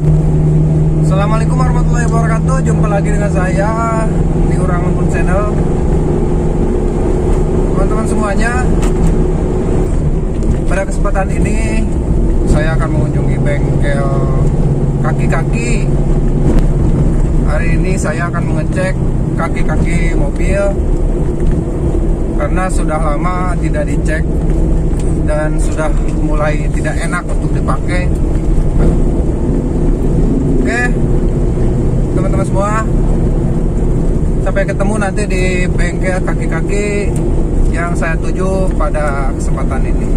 Assalamualaikum warahmatullahi wabarakatuh. Jumpa lagi dengan saya di Orang Empuk Channel. Teman-teman semuanya, pada kesempatan ini saya akan mengunjungi bengkel kaki-kaki. Hari ini saya akan mengecek kaki-kaki mobil karena sudah lama tidak dicek dan sudah mulai tidak enak untuk dipakai. Oke, teman-teman semua, sampai ketemu nanti di bengkel kaki-kaki yang saya tuju pada kesempatan ini.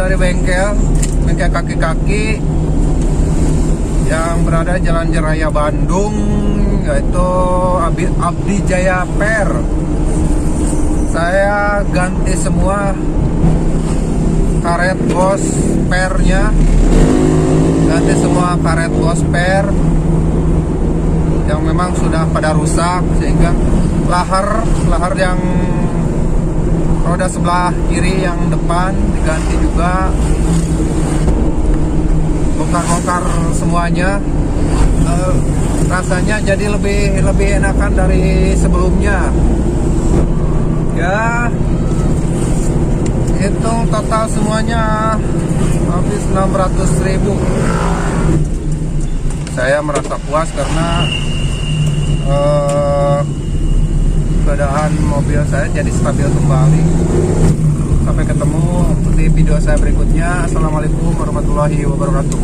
dari bengkel kaki-kaki yang berada Jalan Raya Bandung, yaitu Abdi Jaya Per. Saya ganti semua karet bos pernya, ganti semua karet bos per yang memang sudah pada rusak, sehingga lahar yang roda sebelah kiri yang depan diganti juga, bongkar semuanya. Rasanya jadi lebih enakan dari sebelumnya ya. Hitung total semuanya habis 600.000. Saya merasa puas karena keadaan mobil saya jadi stabil kembali. Sampai ketemu di video saya berikutnya. Assalamualaikum warahmatullahi wabarakatuh.